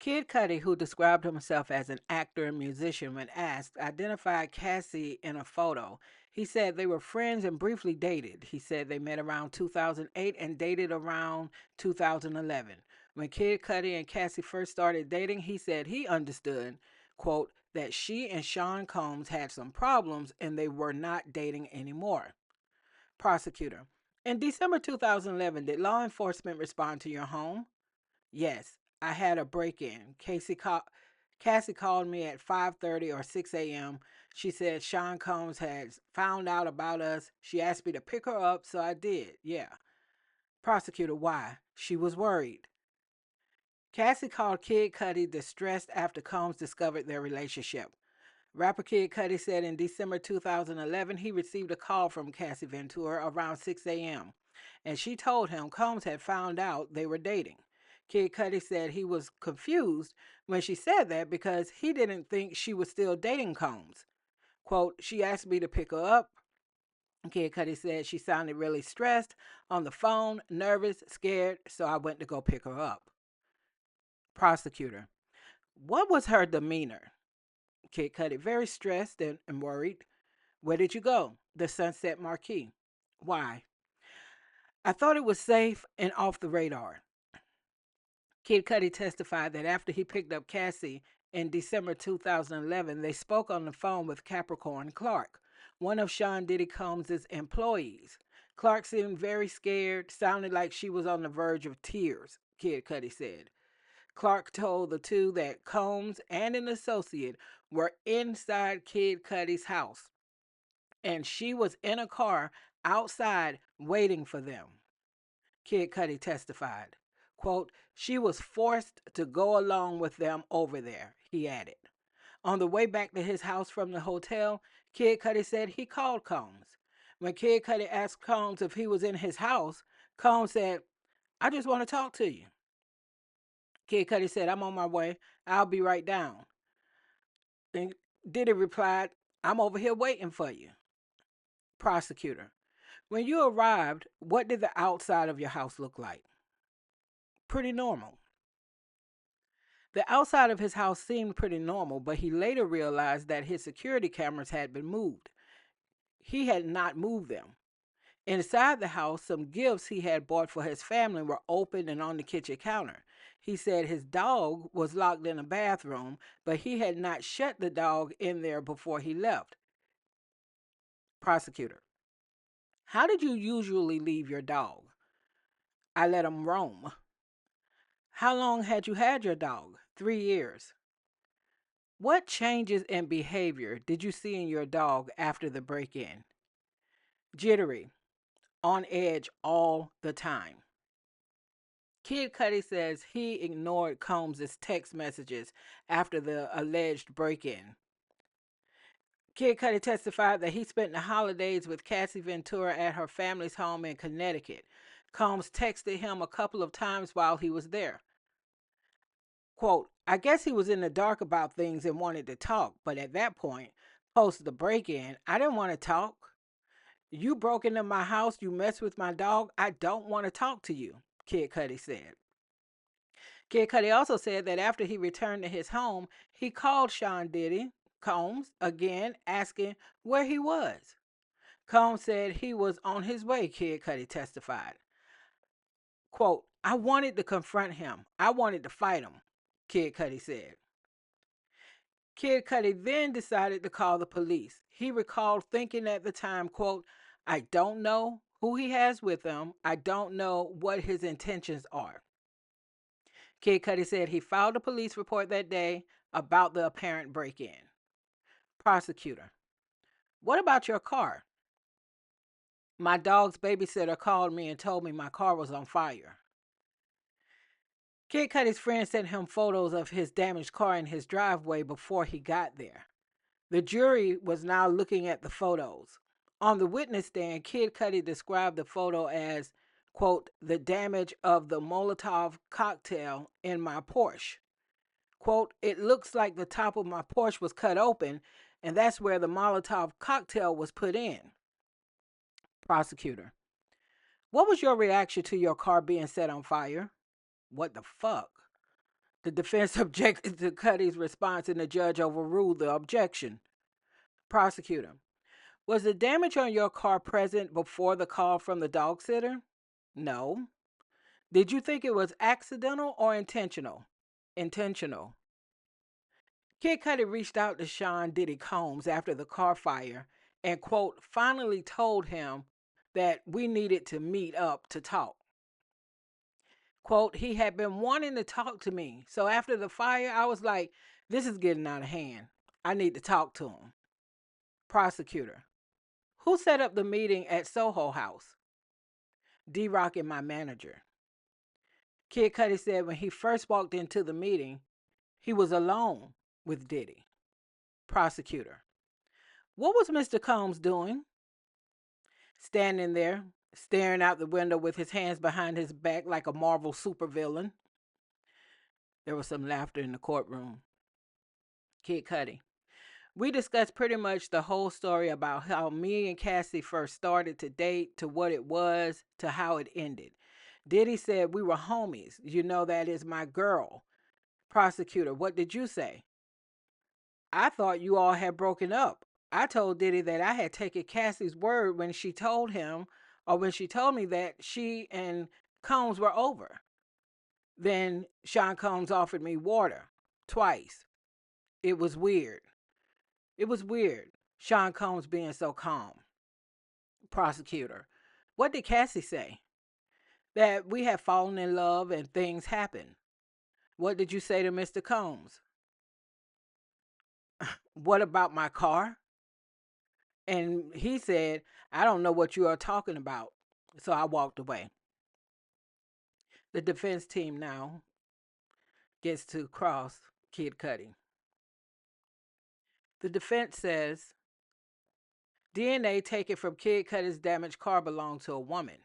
Kid Cudi, who described himself as an actor and musician when asked, identified Cassie in a photo. He said they were friends and briefly dated. He said they met around 2008 and dated around 2011. When Kid Cudi and Cassie first started dating, he said he understood, quote, that she and Sean Combs had some problems and they were not dating anymore. Prosecutor. In December 2011, did law enforcement respond to your home? Yes, I had a break-in. Cassie called me at 5:30 or 6 a.m. She said Sean Combs had found out about us. She asked me to pick her up, so I did. Yeah. Prosecutor, why? She was worried. Cassie called Kid Cudi distressed after Combs discovered their relationship. Rapper Kid Cudi said in December 2011 he received a call from Cassie Ventura around 6 a.m. and she told him Combs had found out they were dating. Kid Cudi said he was confused when she said that because he didn't think she was still dating Combs. Quote, she asked me to pick her up. Kid Cudi said she sounded really stressed on the phone, nervous, scared, so I went to go pick her up. Prosecutor, what was her demeanor? Kid Cudi, very stressed and worried. Where did you go? The Sunset Marquee. Why? I thought it was safe and off the radar. Kid Cudi testified that after he picked up Cassie in December 2011, they spoke on the phone with Capricorn Clark, one of Sean Diddy Combs' employees. Clark seemed very scared, sounded like she was on the verge of tears, Kid Cudi said. Clark told the two that Combs and an associate were inside Kid Cudi's house, and she was in a car outside waiting for them. Kid Cudi testified. Quote, she was forced to go along with them over there, he added. On the way back to his house from the hotel, Kid Cudi said he called Combs. When Kid Cudi asked Combs if he was in his house, Combs said, I just want to talk to you. Kid Cudi said, I'm on my way. I'll be right down. And Diddy replied, I'm over here waiting for you. Prosecutor, when you arrived, what did the outside of your house look like? Pretty normal. The outside of his house seemed pretty normal, but he later realized that his security cameras had been moved. He had not moved them. Inside the house, some gifts he had bought for his family were open and on the kitchen counter. He said his dog was locked in a bathroom, but he had not shut the dog in there before he left. Prosecutor, how did you usually leave your dog? I let him roam. How long had you had your dog? 3 years. What changes in behavior did you see in your dog after the break in? Jittery, on edge all the time. Kid Cudi says he ignored Combs' text messages after the alleged break in. Kid Cudi testified that he spent the holidays with Cassie Ventura at her family's home in Connecticut. Combs texted him a couple of times while he was there. Quote, I guess he was in the dark about things and wanted to talk, but at that point, post the break in, I didn't want to talk. You broke into my house, you messed with my dog, I don't want to talk to you, Kid Cudi said. Kid Cudi also said that after he returned to his home, he called Sean Diddy Combs again, asking where he was. Combs said he was on his way, Kid Cudi testified. Quote, I wanted to confront him. I wanted to fight him, Kid Cudi said. Kid Cudi then decided to call the police. He recalled thinking at the time, quote, I don't know who he has with him. I don't know what his intentions are. Kid Cudi said he filed a police report that day about the apparent break in. Prosecutor, what about your car? My dog's babysitter called me and told me my car was on fire. Kid Cudi's friend sent him photos of his damaged car in his driveway before he got there. The jury was now looking at the photos. On the witness stand, Kid Cudi described the photo as, quote, the damage of the Molotov cocktail in my Porsche. Quote, it looks like the top of my Porsche was cut open, and that's where the Molotov cocktail was put in. Prosecutor, what was your reaction to your car being set on fire? What the fuck? The defense objected to Cudi's response and the judge overruled the objection. Prosecutor: was the damage on your car present before the call from the dog sitter? No. Did you think it was accidental or intentional? Intentional. Kid Cudi reached out to Sean Diddy Combs after the car fire and, quote, finally told him that we needed to meet up to talk. Quote, he had been wanting to talk to me. So after the fire, I was like, this is getting out of hand. I need to talk to him. Prosecutor: who set up the meeting at SoHo House? D-Rock and my manager. Kid Cudi said when he first walked into the meeting, he was alone with Diddy. Prosecutor: what was Mr. Combs doing? Standing there, staring out the window with his hands behind his back like a Marvel supervillain. There was some laughter in the courtroom. Kid Cudi: we discussed pretty much the whole story about how me and Cassie first started to date, to what it was, to how it ended. Diddy said we were homies. You know that is my girl. Prosecutor: what did you say? I thought you all had broken up. I told Diddy that I had taken Cassie's word when she told him, or when she told me that she and Combs were over. Then Sean Combs offered me water twice. It was weird. It was weird. Sean Combs being so calm. Prosecutor: what did Cassie say? That we had fallen in love and things happened. What did you say to Mr. Combs? What about my car? And he said, I don't know what you are talking about. So I walked away. The defense team now gets to cross Kid Cudi. The defense says DNA taken from Kid Cudi's damaged car belonged to a woman.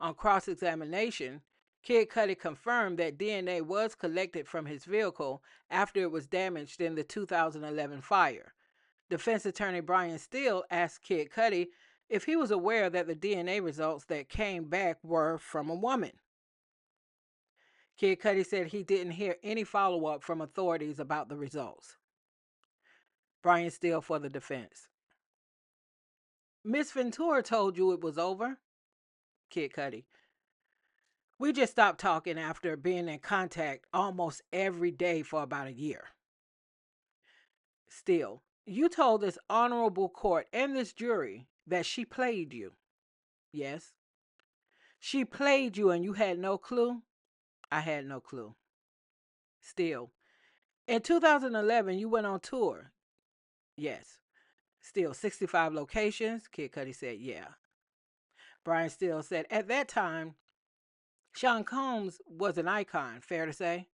On cross-examination, Kid Cudi confirmed that DNA was collected from his vehicle after it was damaged in the 2011 fire. Defense attorney Brian Steele asked Kid Cudi if he was aware that the DNA results that came back were from a woman. Kid Cudi said he didn't hear any follow-up from authorities about the results. Brian Steele for the defense: Miss Ventura told you it was over? Kid Cudi: we just stopped talking after being in contact almost every day for about a year. Steele: you told this honorable court and this jury that she played you. Yes. She played you and you had no clue? I had no clue. Steele: in 2011, you went on tour. Yes. Steele: 65 locations? Kid Cudi said, yeah. Brian Steele said, at that time, Sean Combs was an icon, fair to say?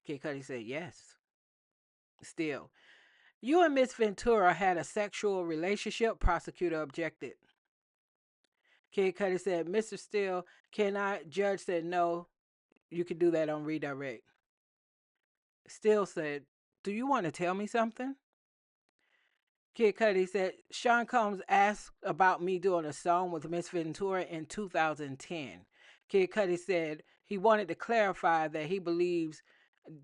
Kid Cudi said, yes. Steele: you and Miss Ventura had a sexual relationship? Prosecutor objected. Kid Cudi said, Mr. Steele, judge said, no, you can do that on redirect. Steele said, do you want to tell me something? Kid Cudi said, Sean Combs asked about me doing a song with Miss Ventura in 2010. Kid Cudi said he wanted to clarify that he believes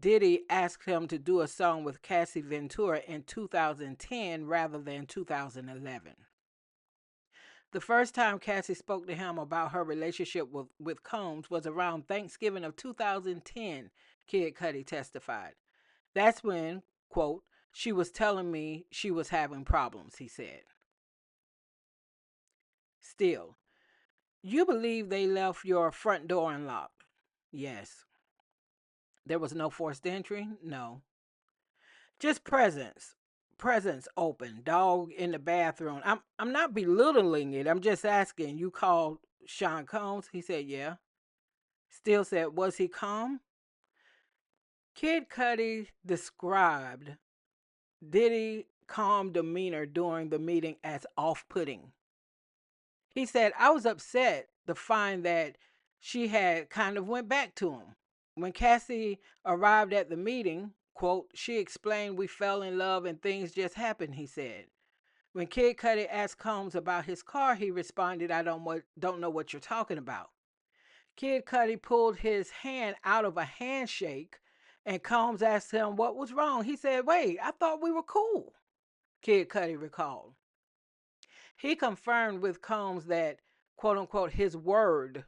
Diddy asked him to do a song with Cassie Ventura in 2010 rather than 2011. The first time Cassie spoke to him about her relationship with Combs was around Thanksgiving of 2010, Kid Cudi testified. That's when, quote, she was telling me she was having problems, he said. Still, you believe they left your front door unlocked? Yes. There was no forced entry? No. Just presence. Presence open. Dog in the bathroom. I'm not belittling it. I'm just asking. You called Sean Combs? He said, yeah. Still said, was he calm? Kid Cudi described Diddy's calm demeanor during the meeting as off-putting. He said, I was upset to find that she had kind of went back to him. When Cassie arrived at the meeting, quote, she explained we fell in love and things just happened, he said. When Kid Cudi asked Combs about his car, he responded, I don't know what you're talking about. Kid Cudi pulled his hand out of a handshake And Combs asked him what was wrong. He said, "Wait, I thought we were cool," Kid Cudi recalled. He confirmed with Combs that, quote unquote, his word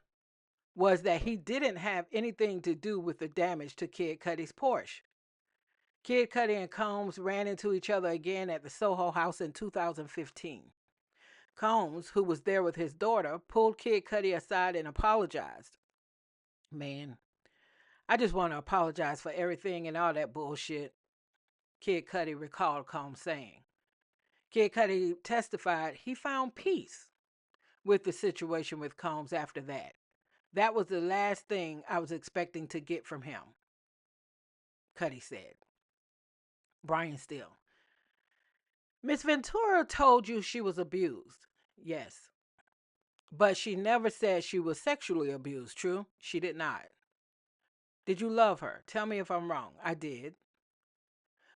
was that he didn't have anything to do with the damage to Kid Cudi's Porsche. Kid Cudi and Combs ran into each other again at the SoHo House in 2015. Combs, who was there with his daughter, pulled Kid Cudi aside and apologized. "Man, I just want to apologize for everything and all that bullshit," Kid Cudi recalled Combs saying. Kid Cudi testified he found peace with the situation with Combs after that. "That was the last thing I was expecting to get from him," Cudi said. Brian Steele. "Miss Ventura told you she was abused." "Yes. But she never said she was sexually abused, true?" "She did not." "Did you love her?" "Tell me if I'm wrong." "I did."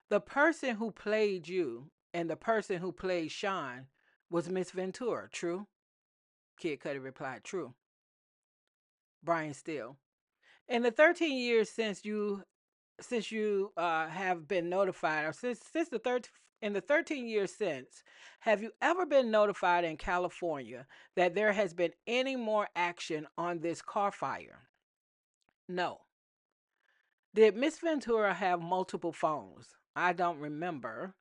"The person who played you and the person who played Sean was Miss Ventura, true?" Kid Cudi replied, "True." Brian Steele. "In the 13 years since you have been notified, or since the third in the 13 years since, have you ever been notified in California that there has been any more action on this car fire?" "No." "Did Miss Ventura have multiple phones?" "I don't remember."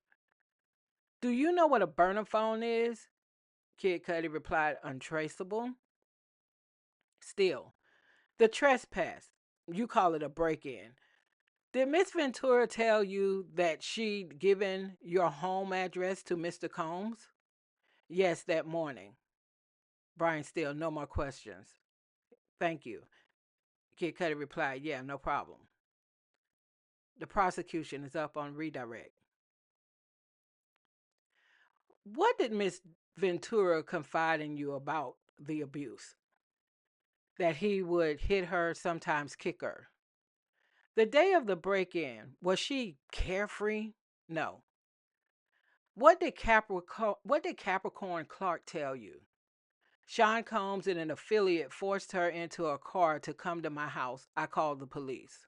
"Do you know what a burner phone is?" Kid Cudi replied, "Untraceable." Still, "The trespass, you call it a break-in. Did Miss Ventura tell you that she'd given your home address to Mr. Combs?" "Yes, that morning." Brian Steele, "No more questions." "Thank you." Kid Cudi replied, "Yeah, no problem." The prosecution is up on redirect. "What did Miss Ventura confide in you about the abuse?" "That he would hit her, sometimes kick her." "The day of the break-in, was she carefree?" "No." What did Capricorn Clark tell you?" "Sean Combs and an affiliate forced her into a car to come to my house. I called the police."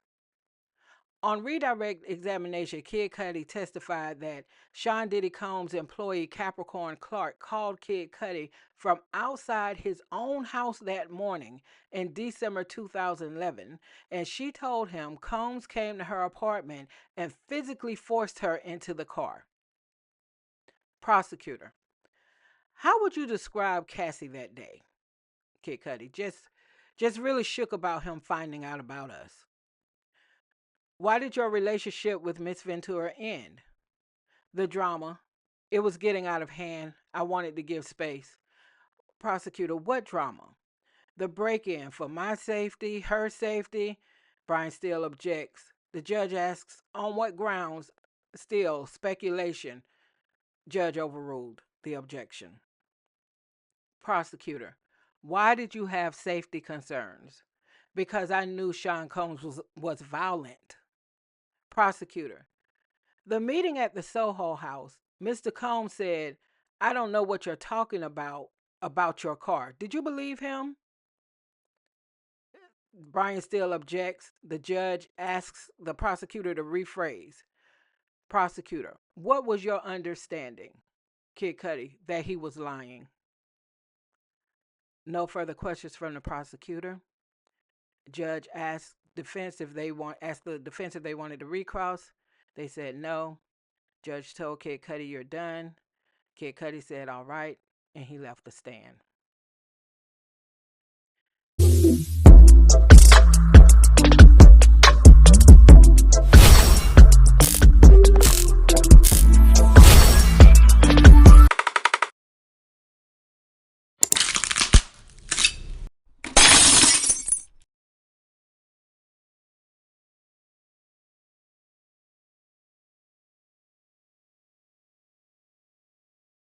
On redirect examination, Kid Cudi testified that Sean Diddy Combs' employee Capricorn Clark called Kid Cudi from outside his own house that morning in December 2011, and she told him Combs came to her apartment and physically forced her into the car. Prosecutor: "How would you describe Cassie that day?" Kid Cudi: Just really shook about him finding out about us." "Why did your relationship with Miss Ventura end?" "The drama. It was getting out of hand. I wanted to give space." Prosecutor: "What drama?" "The break-in, for my safety, her safety." Brian Steele objects. The judge asks, "On what grounds?" Still speculation. Judge overruled the objection. Prosecutor: "Why did you have safety concerns?" "Because I knew Sean Combs was violent." Prosecutor: "The meeting at the SoHo House, Mr. Combs said, 'I don't know what you're talking about your car.' Did you believe him?" Brian Steele objects. The judge asks the prosecutor to rephrase. Prosecutor: "What was your understanding?" Kid Cudi: "That he was lying." No further questions from the prosecutor. Judge asked the defense if they wanted to recross. They said no. Judge told Kid Cudi, "You're done." Kid Cudi said, "All right," and he left the stand.